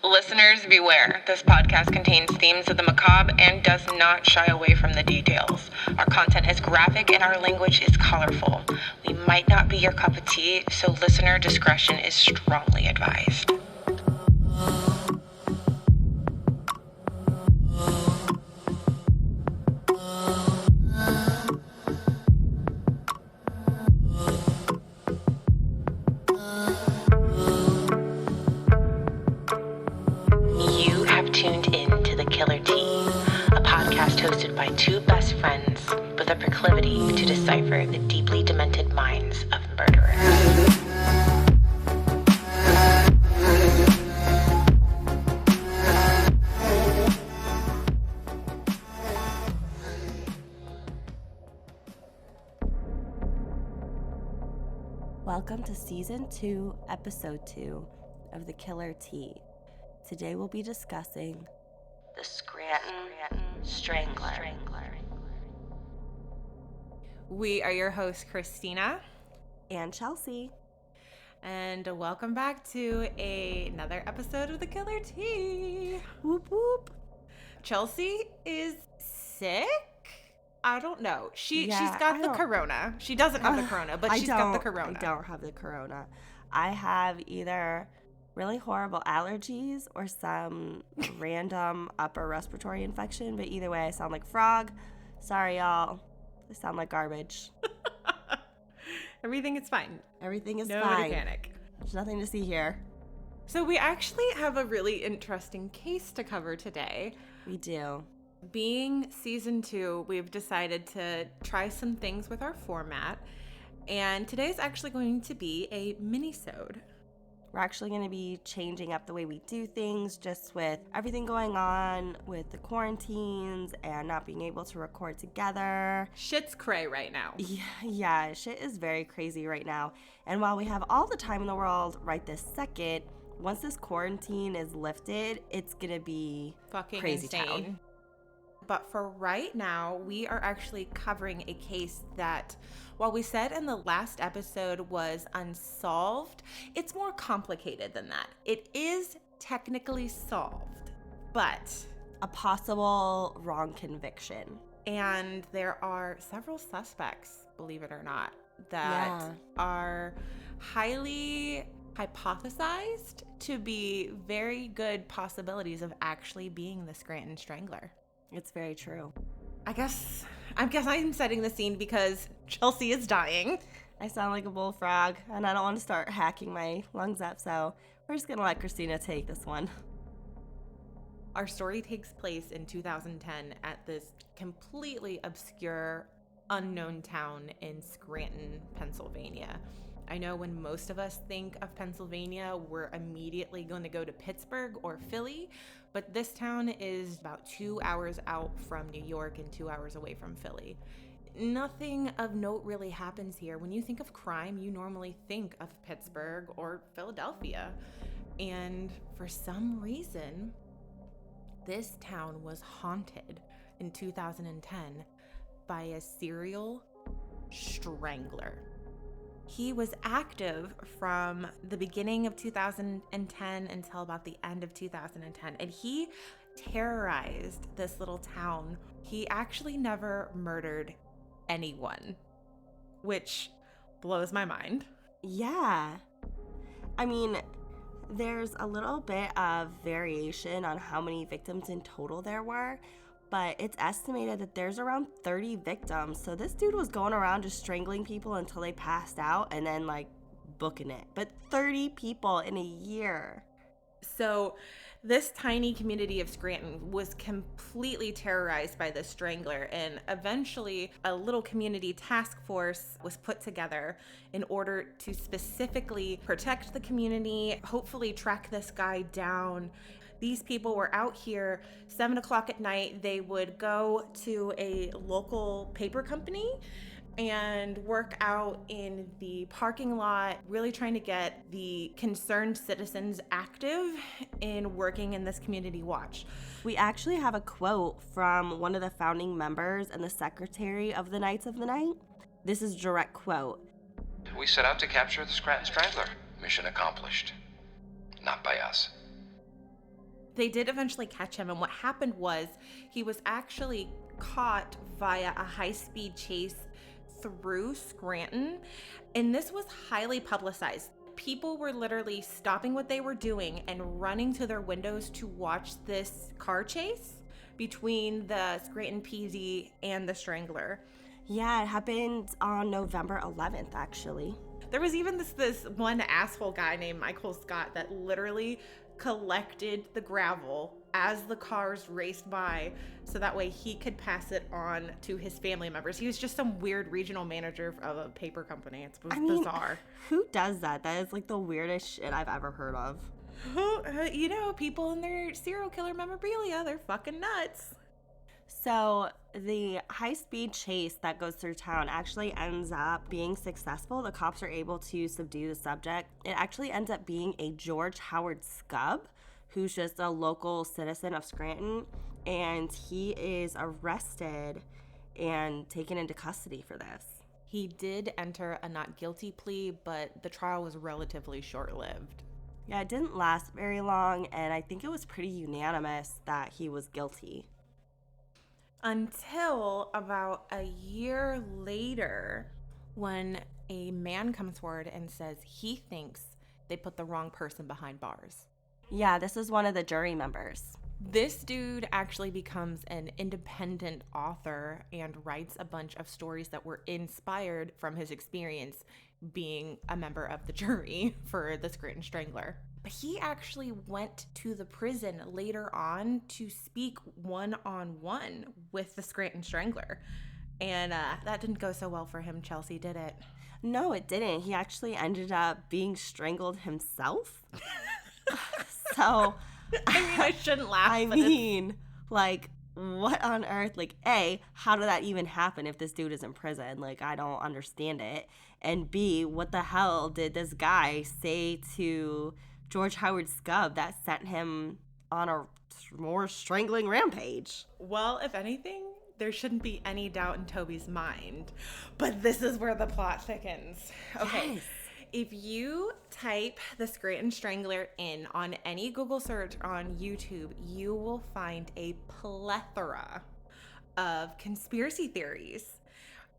Listeners, beware. This podcast contains themes of the macabre and does not shy away from the details. Our content is graphic and our language is colorful. We might not be your cup of tea, so listener discretion is strongly advised. You have tuned in to The Killer Tea, a podcast hosted by two best friends with a proclivity to decipher the deeply demented minds of murderers. Welcome to Season 2, Episode 2 of The Killer Tea. Today we'll be discussing The Scranton Strangler. We are your hosts, Christina, and Chelsea. and welcome back to another episode of The Killer Tea. Whoop whoop. Chelsea is sick. I don't know. She's Yeah, got the corona. She doesn't have the corona, but she's got the corona. I don't have the corona. I have either really horrible allergies or some random upper respiratory infection, but either way I sound like frog. Sorry, y'all. I sound like garbage. Everything is fine. Everything is Nobody fine. panic. There's nothing to see here. So we actually have a really interesting case to cover today. We do. Being season 2, we've decided to try some things with our format, and today's actually going to be a mini-sode. We're actually going to be changing up the way we do things just with everything going on with the quarantines and not being able to record together. Shit's cray right now. Yeah, shit is very crazy right now. And while we have all the time in the world right this second, once this quarantine is lifted, it's going to be Fucking crazy insane. town. But for right now, we are actually covering a case that, while we said in the last episode was unsolved, it's more complicated than that. It is technically solved, but... A possible wrong conviction. And there are several suspects, believe it or not, that are highly hypothesized to be very good possibilities of actually being the Scranton Strangler. It's very true. I guess I'm setting the scene because Chelsea is dying. I sound like a bullfrog, and I don't want to start hacking my lungs up, so we're just going to let Christina take this one. Our story takes place in 2010 at this completely obscure, unknown town in Scranton, Pennsylvania. I know when most of us think of Pennsylvania, we're immediately going to go to Pittsburgh or Philly, but this town is about 2 hours out from New York and 2 hours away from Philly. Nothing of note really happens here. When you think of crime, you normally think of Pittsburgh or Philadelphia. And for some reason, this town was haunted in 2010 by a serial strangler. He was active from the beginning of 2010 until about the end of 2010, and he terrorized this little town. He actually never murdered anyone, which blows my mind. Yeah. I mean, there's a little bit of variation on how many victims in total there were, but it's estimated that there's around 30 victims. So this dude was going around just strangling people until they passed out and then like booking it. But 30 people in a year. So this tiny community of Scranton was completely terrorized by this strangler, and eventually a little community task force was put together in order to specifically protect the community, hopefully track this guy down. These people were out here 7 o'clock at night. They would go to a local paper company and work out in the parking lot, really trying to get the concerned citizens active in working in this community watch. We actually have a quote from one of the founding members and the secretary of the Knights of the Night. This is a direct quote. We set out to capture the Scranton Strangler. Mission accomplished. Not by us. They did eventually catch him, and what happened was he was actually caught via a high-speed chase through Scranton, and this was highly publicized. People were literally stopping what they were doing and running to their windows to watch this car chase between the Scranton PD and the Strangler. Yeah, it happened on November 11th, actually. There was even this one asshole guy named Michael Scott that literally collected the gravel as the cars raced by so that way he could pass it on to his family members. He was just some weird regional manager of a paper company. It was bizarre. Who does that? That is like the weirdest shit I've ever heard of. You know, people in their serial killer memorabilia, they're fucking nuts. So the high-speed chase that goes through town actually ends up being successful. The cops are able to subdue the subject. It actually ends up being a George Howard SKUB, who's just a local citizen of Scranton, and he is arrested and taken into custody for this. He did enter a not guilty plea, but the trial was relatively short-lived. Yeah, it didn't last very long, and I think it was pretty unanimous that he was guilty. Until about a year later, when a man comes forward and says he thinks they put the wrong person behind bars. Yeah, this is one of the jury members. This dude actually becomes an independent author and writes a bunch of stories that were inspired from his experience being a member of the jury for the Scranton Strangler. But he actually went to the prison later on to speak one-on-one with the Scranton Strangler. And that didn't go so well for him, Chelsea, did it? No, it didn't. He actually ended up being strangled himself. So, I mean, I shouldn't laugh. Like, what on earth? Like, A, how did that even happen if this dude is in prison? Like, I don't understand it. And B, what the hell did this guy say to George Howard SKUB that sent him on a more strangling rampage? Well, if anything, there shouldn't be any doubt in Toby's mind. But this is where the plot thickens. Okay. Yes. If you type the Scranton Strangler in on any Google search on YouTube, you will find a plethora of conspiracy theories.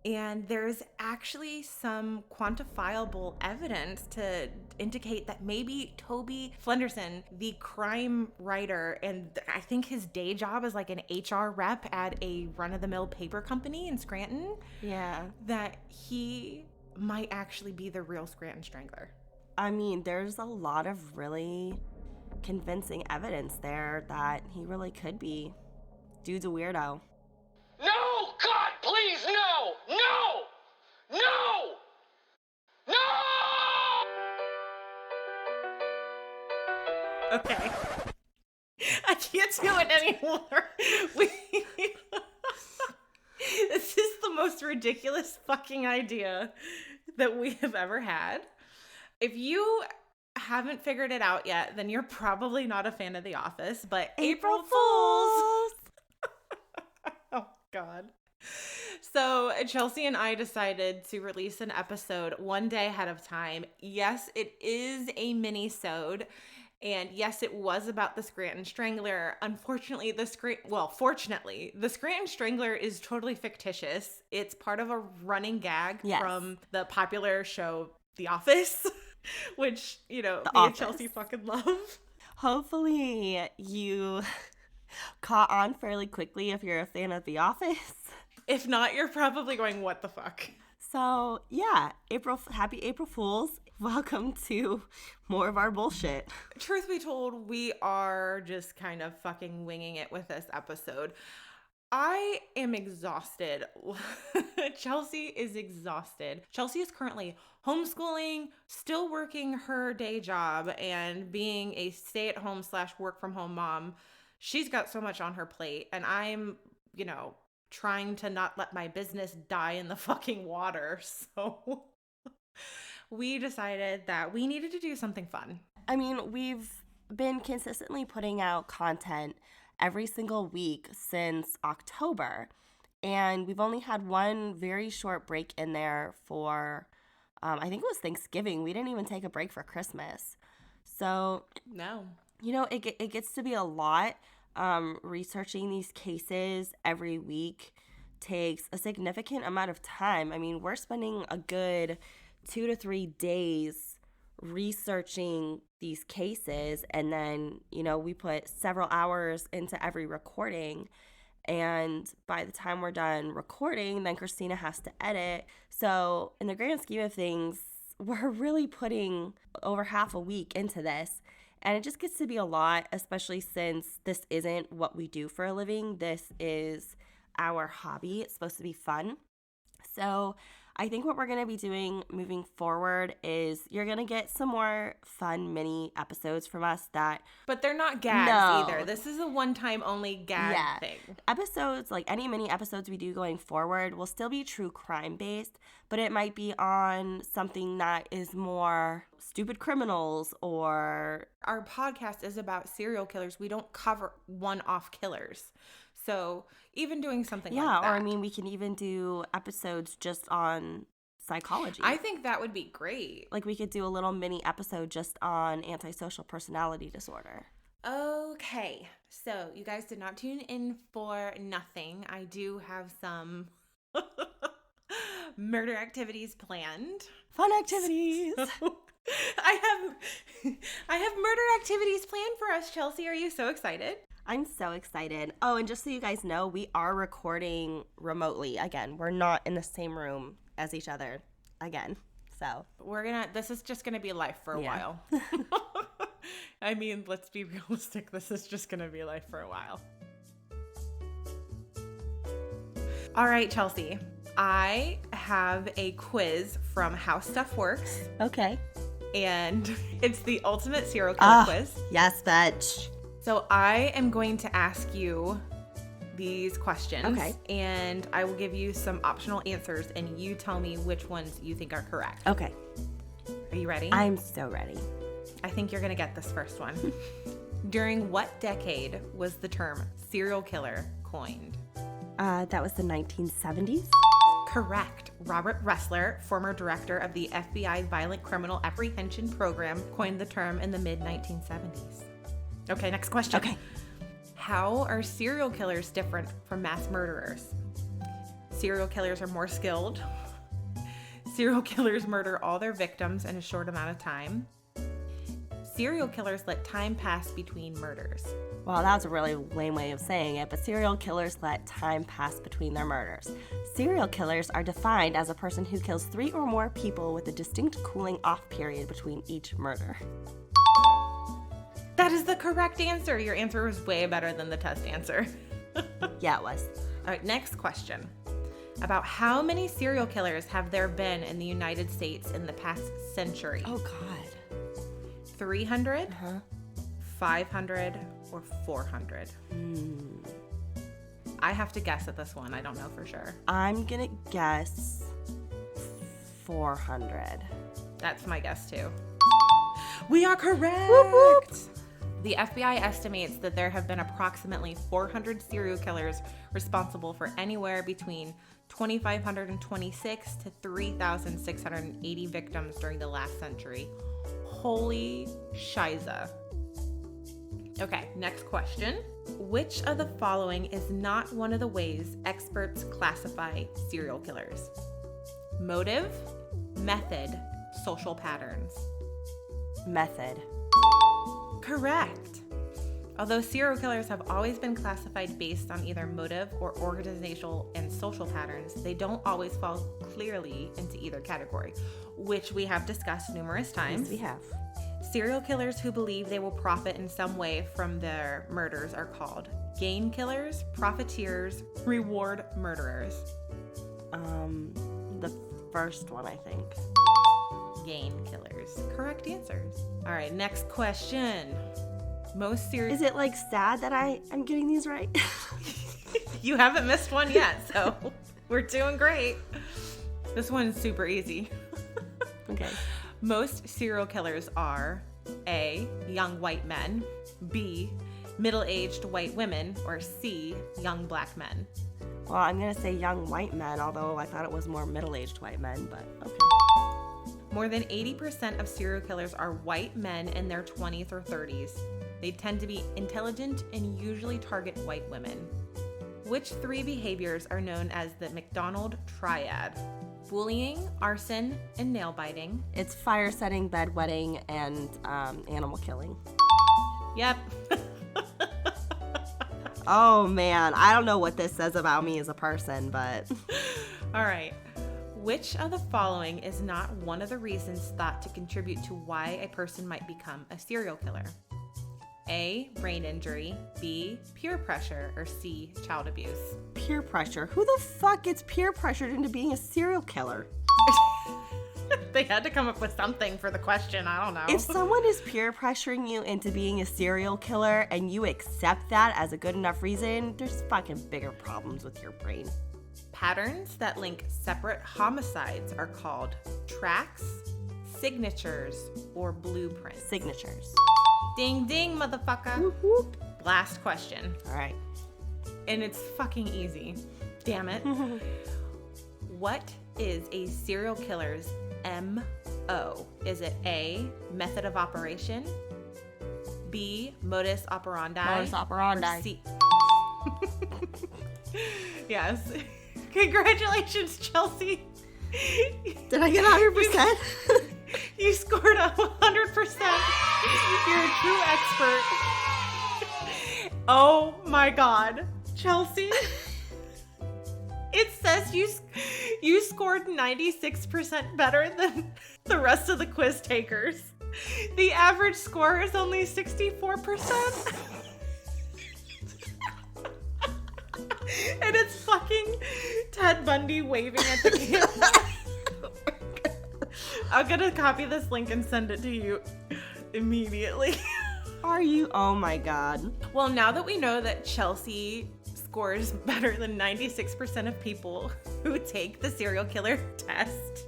And there's actually some quantifiable evidence to indicate that maybe Toby Flenderson, the crime writer, and I think his day job is like an HR rep at a run-of-the-mill paper company in Scranton. Yeah. That he might actually be the real Scranton Strangler. I mean, there's a lot of really convincing evidence there that he really could be. Dude's a weirdo. No! God, please, no! No! No! No! Okay. I can't do it anymore. This is the most ridiculous fucking idea that we have ever had. If you haven't figured it out yet, then you're probably not a fan of The Office, but April Fools! Oh, God. So Chelsea and I decided to release an episode one day ahead of time. Yes, it is a mini-sode. And yes, it was about the Scranton Strangler. Unfortunately, fortunately, the Scranton Strangler is totally fictitious. It's part of a running gag from the popular show The Office, which, you know, me and Chelsea fucking love. Hopefully you caught on fairly quickly if you're a fan of The Office. If not, you're probably going, what the fuck? So, yeah, happy April Fools. Welcome to more of our bullshit. Truth be told, we are just kind of fucking winging it with this episode. I am exhausted. Chelsea is exhausted. Chelsea is currently homeschooling, still working her day job, and being a stay-at-home / work-from-home mom. She's got so much on her plate, and I'm, trying to not let my business die in the fucking water. So we decided that we needed to do something fun. I mean, we've been consistently putting out content every single week since October, and we've only had one very short break in there for, I think it was Thanksgiving. We didn't even take a break for Christmas. So no. It gets to be a lot. Researching these cases every week takes a significant amount of time. I mean, we're spending a good 2 to 3 days researching these cases, and then, we put several hours into every recording. And by the time we're done recording, then Christina has to edit. So, in the grand scheme of things, we're really putting over half a week into this. And it just gets to be a lot, especially since this isn't what we do for a living. This is our hobby. It's supposed to be fun. So I think what we're going to be doing moving forward is you're going to get some more fun mini episodes from us But they're not gags either. This is a one-time only gag thing. Episodes, like any mini episodes we do going forward, will still be true crime based, but it might be on something that is more stupid criminals or... Our podcast is about serial killers. We don't cover one-off killers. So even doing something like that. Yeah, or I mean, we can even do episodes just on psychology. I think that would be great. Like we could do a little mini episode just on antisocial personality disorder. Okay, so you guys did not tune in for nothing. I do have some murder activities planned. Fun activities. So, I have murder activities planned for us, Chelsea. Are you so excited? I'm so excited. Oh, and just so you guys know, we are recording remotely again. We're not in the same room as each other again. So this is just gonna be life for a while. I mean, let's be realistic. This is just gonna be life for a while. All right, Chelsea. I have a quiz from How Stuff Works. Okay. And it's the ultimate serial killer quiz. Yes, bitch. So I am going to ask you these questions. Okay. And I will give you some optional answers, and you tell me which ones you think are correct. Okay. Are you ready? I'm so ready. I think you're going to get this first one. During what decade was the term serial killer coined? That was the 1970s. Correct. Robert Ressler, former director of the FBI Violent Criminal Apprehension Program, coined the term in the mid-1970s. Okay, next question. Okay. How are serial killers different from mass murderers? Serial killers are more skilled. Serial killers murder all their victims in a short amount of time. Serial killers let time pass between murders. Well, that was a really lame way of saying it, but serial killers let time pass between their murders. Serial killers are defined as a person who kills 3 or more people with a distinct cooling off period between each murder. That is the correct answer. Your answer was way better than the test answer. Yeah, it was. All right, next question. About how many serial killers have there been in the United States in the past century? Oh, God. 300, 500, or 400? I have to guess at this one. I don't know for sure. I'm going to guess 400. That's my guess, too. We are correct! Whoop, whoop. The FBI estimates that there have been approximately 400 serial killers responsible for anywhere between 2,526 to 3,680 victims during the last century. Holy shiza. Okay, next question. Which of the following is not one of the ways experts classify serial killers? Motive, method, social patterns. Method. Correct. Although serial killers have always been classified based on either motive or organizational and social patterns, they don't always fall clearly into either category, which we have discussed numerous times. Yes, we have. Serial killers who believe they will profit in some way from their murders are called gain killers, profiteers, reward murderers. The first one, I think. Gain killers. Correct answers. All right, next question. Most serial... Is it like sad that I'm getting these right? You haven't missed one yet, so we're doing great. This one's super easy. Okay. Most serial killers are A, young white men, B, middle-aged white women, or C, young black men. Well, I'm going to say young white men, although I thought it was more middle-aged white men, but okay. More than 80% of serial killers are white men in their 20s or 30s. They tend to be intelligent and usually target white women. Which 3 behaviors are known as the McDonald Triad? Bullying, arson, and nail biting. It's fire setting, bedwetting, and animal killing. Yep. Oh man, I don't know what this says about me as a person, but... All right. Which of the following is not one of the reasons thought to contribute to why a person might become a serial killer? A, brain injury, B, peer pressure, or C, child abuse? Peer pressure. Who the fuck gets peer pressured into being a serial killer? They had to come up with something for the question. I don't know. If someone is peer pressuring you into being a serial killer and you accept that as a good enough reason, there's fucking bigger problems with your brain. Patterns that link separate homicides are called tracks, signatures, or blueprints. Signatures. Ding ding, motherfucker. Whoop, whoop. Last question. All right. And it's fucking easy. Damn it. What is a serial killer's MO? Is it A, method of operation, B, modus operandi, Modus operandi. or C? Yes. Congratulations, Chelsea. Did I get 100%? You scored 100%. You're a true expert. Oh my God, Chelsea. It says you scored 96% better than the rest of the quiz takers. The average score is only 64%. And it's fucking Ted Bundy waving at the camera. I'm gonna copy this link and send it to you immediately. Are you? Oh my God. Well, now that we know that Chelsea scores better than 96% of people who take the serial killer test,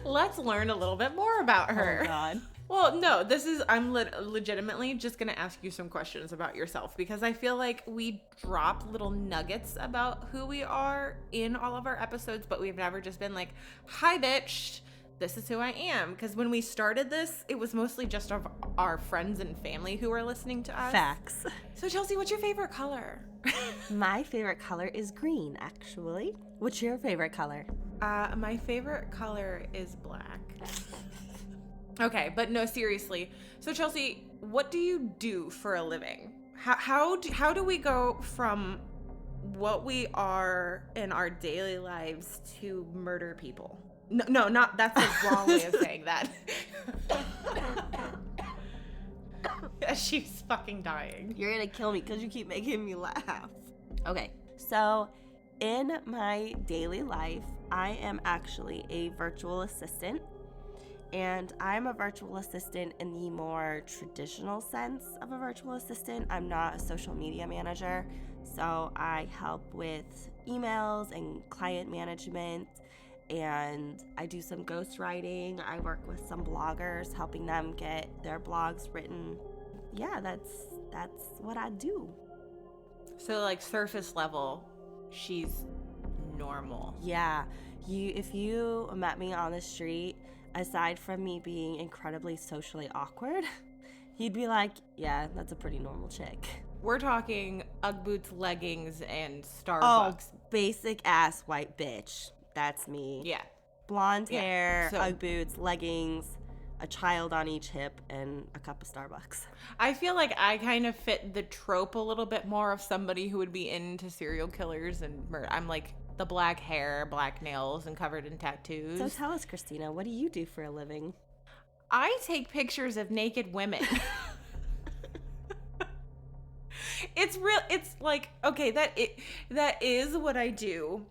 let's learn a little bit more about her. Oh God. Well, no, I'm legitimately just going to ask you some questions about yourself because I feel like we drop little nuggets about who we are in all of our episodes, but we've never just been like, hi, bitch, this is who I am. Because when we started this, it was mostly just of our friends and family who were listening to us. Facts. So, Chelsea, what's your favorite color? My favorite color is green, actually. What's your favorite color? My favorite color is black. Okay, but no, seriously. So, Chelsea, what do you do for a living? How do we go from what we are in our daily lives to murder people? No, not that's the wrong way of saying that. She's fucking dying. You're gonna kill me because you keep making me laugh. Okay, so in my daily life, I am actually a virtual assistant. And I'm a virtual assistant in the more traditional sense of a virtual assistant. I'm not a social media manager, so I help with emails and client management, and I do some ghostwriting. I work with some bloggers, helping them get their blogs written. Yeah, that's what I do. So, like, surface level, she's normal. Yeah, if you met me on the street, aside from me being incredibly socially awkward, you'd be like, yeah, that's a pretty normal chick. We're talking Ugg boots, leggings, and Starbucks. Oh, basic ass white bitch. That's me. Yeah. Blonde hair, so, Ugg boots, leggings, a child on each hip, and a cup of Starbucks. I feel like I kind of fit the trope a little bit more of somebody who would be into serial killers and murder. I'm like the black hair, black nails, and covered in tattoos. So tell us, Christina, what do you do for a living? I take pictures of naked women. It's real. It's like, okay, that is what I do.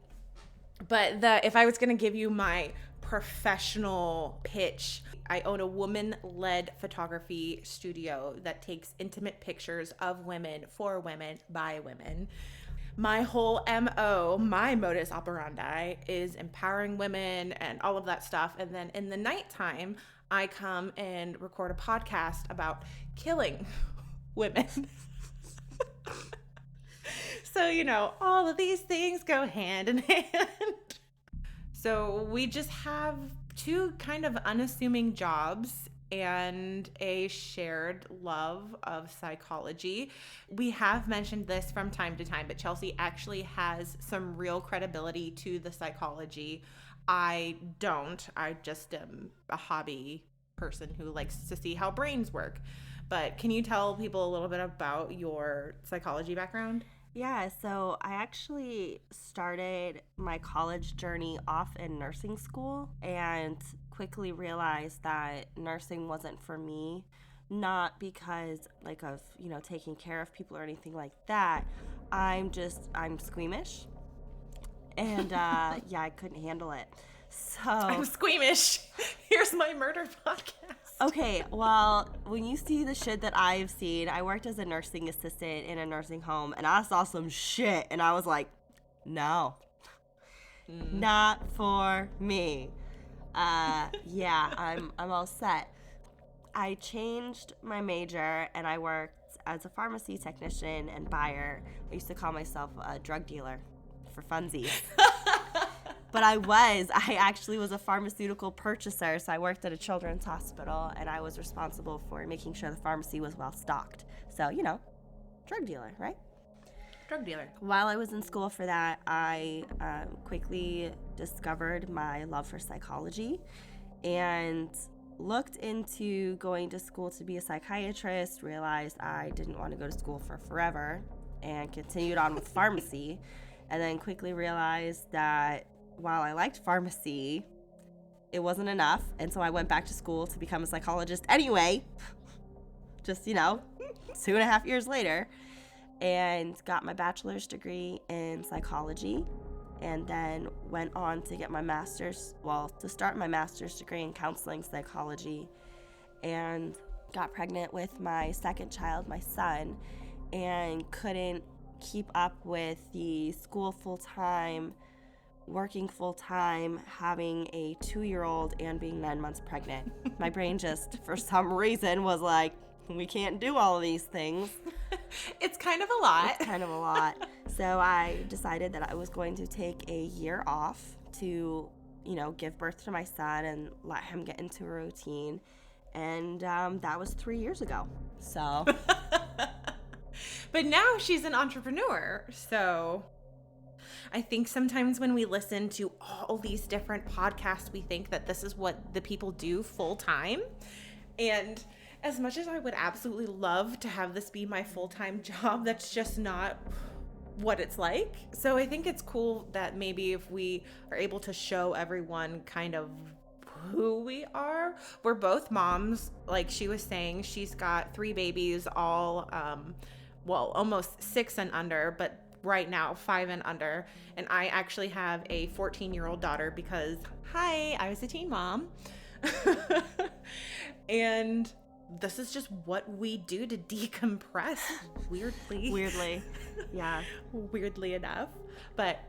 But if I was going to give you my professional pitch, I own a woman-led photography studio that takes intimate pictures of women, for women, by women. My whole MO, my modus operandi, is empowering women and all of that stuff. And then in the nighttime, I come and record a podcast about killing women. So, all of these things go hand in hand. So we just have two kind of unassuming jobs and a shared love of psychology. We have mentioned this from time to time, but Chelsea actually has some real credibility to the psychology. I don't. I just am a hobby person who likes to see how brains work. But can you tell people a little bit about your psychology background? Yeah, so I actually started my college journey off in nursing school and quickly realized that nursing wasn't for me. Not because of, taking care of people or anything like that. I'm squeamish. And yeah, I couldn't handle it. So I'm squeamish. Here's my murder podcast. Okay, well, when you see the shit that I've seen, I worked as a nursing assistant in a nursing home, and I saw some shit, and I was like, no, not for me. Yeah, I'm all set. I changed my major, and I worked as a pharmacy technician and buyer. I used to call myself a drug dealer for funsies. But I actually was a pharmaceutical purchaser, so I worked at a children's hospital, and I was responsible for making sure the pharmacy was well stocked. So, drug dealer, right? Drug dealer. While I was in school for that, I quickly discovered my love for psychology and looked into going to school to be a psychiatrist, realized I didn't want to go to school for forever, and continued on with pharmacy, and then quickly realized that while I liked pharmacy, it wasn't enough. And so I went back to school to become a psychologist anyway, just, 2.5 years later, and got my bachelor's degree in psychology, and then went on to get my to start my master's degree in counseling psychology, and got pregnant with my second child, my son, and couldn't keep up with the school full-time, working full-time, having a 2-year-old, and being 9 months pregnant. My brain just, for some reason, was like, we can't do all of these things. It's kind of a lot. So I decided that I was going to take a year off to, give birth to my son and let him get into a routine. And that was 3 years ago. So. But now she's an entrepreneur, so I think sometimes when we listen to all these different podcasts, we think that this is what the people do full time. And as much as I would absolutely love to have this be my full-time job, that's just not what it's like. So I think it's cool that maybe if we are able to show everyone kind of who we are. We're both moms. Like she was saying, she's got 3 babies, all almost 6 and under, but right now 5 and under. And I actually have a 14-year-old daughter because, hi, I was a teen mom. And this is just what we do to decompress, weirdly. Yeah. Weirdly enough. But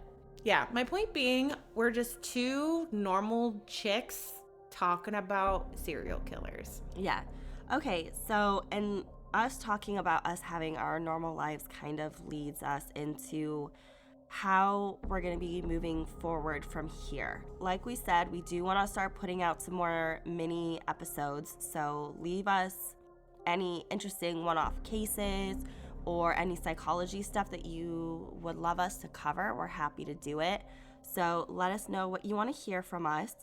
yeah, my point being, we're just 2 normal chicks talking about serial killers. Yeah. Okay, so, and us talking about us having our normal lives kind of leads us into how we're going to be moving forward from here. Like we said, we do want to start putting out some more mini episodes, so leave us any interesting one-off cases or any psychology stuff that you would love us to cover. We're happy to do it. So let us know what you want to hear from us.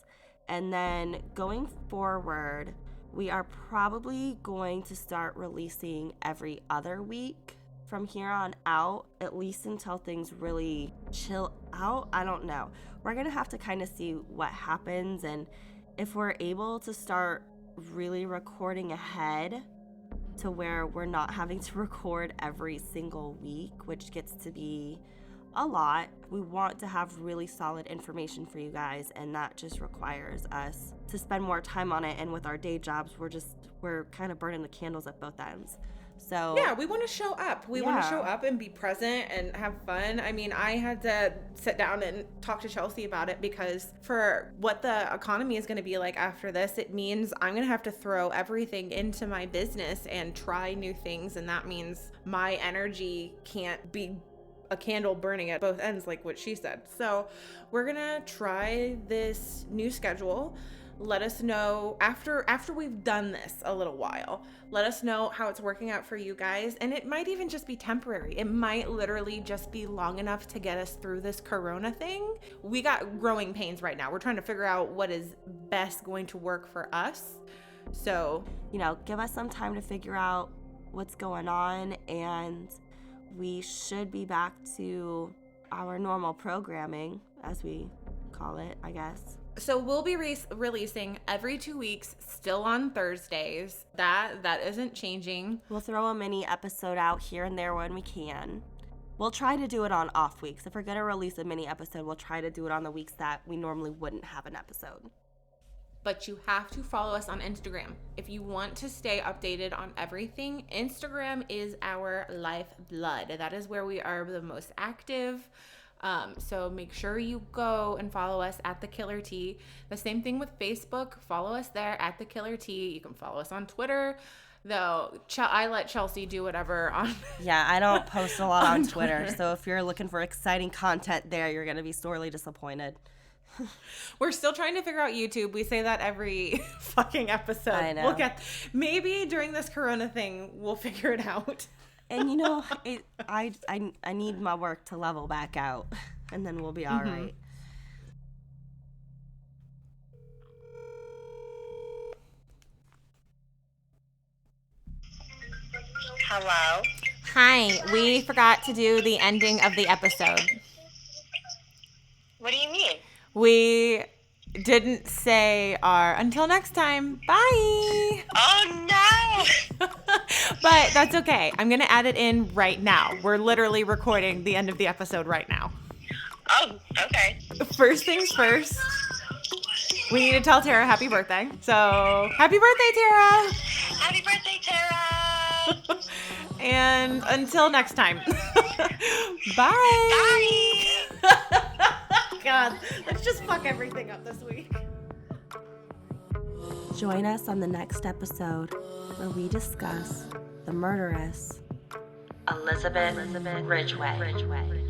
And then going forward, we are probably going to start releasing every other week from here on out, at least until things really chill out. I don't know. We're going to have to kind of see what happens, and if we're able to start really recording ahead to where we're not having to record every single week, which gets to be a lot. We want to have really solid information for you guys, and that just requires us to spend more time on it, and with our day jobs, we're kind of burning the candles at both ends. So yeah, we want to show up. We want to show up and be present and have fun. I mean, I had to sit down and talk to Chelsea about it because for what the economy is going to be like after this, it means I'm going to have to throw everything into my business and try new things. And that means my energy can't be a candle burning at both ends, like what she said. So we're going to try this new schedule. Let us know after we've done this a little while. Let us know how it's working out for you guys. And it might even just be temporary. It might literally just be long enough to get us through this corona thing. We got growing pains right now. We're trying to figure out what is best going to work for us. So, give us some time to figure out what's going on, and we should be back to our normal programming, as we call it, I guess. So we'll be releasing every 2 weeks, still on Thursdays. That isn't changing. We'll throw a mini episode out here and there when we can. We'll try to do it on off weeks. If we're going to release a mini episode, we'll try to do it on the weeks that we normally wouldn't have an episode. But you have to follow us on Instagram. If you want to stay updated on everything, Instagram is our lifeblood. That is where we are the most active. So make sure you go and follow us at The Killer T. The same thing with Facebook. Follow us there at The Killer T. You can follow us on Twitter, though I let Chelsea do whatever on. Yeah, I don't post a lot on Twitter. So if you're looking for exciting content there, you're going to be sorely disappointed. We're still trying to figure out YouTube. We say that every fucking episode. I know. Maybe during this corona thing, we'll figure it out. And I need my work to level back out, and then we'll be all right. Hello? Hi, we forgot to do the ending of the episode. What do you mean? We didn't say our until next time. Bye. Oh, no. But that's okay. I'm going to add it in right now. We're literally recording the end of the episode right now. Oh, okay. First things first, we need to tell Tara happy birthday. So, happy birthday, Tara. Happy birthday, Tara. And until next time. Bye. Bye. God, let's just fuck everything up this week. Join us on the next episode where we discuss the murderess Elizabeth Ridgway.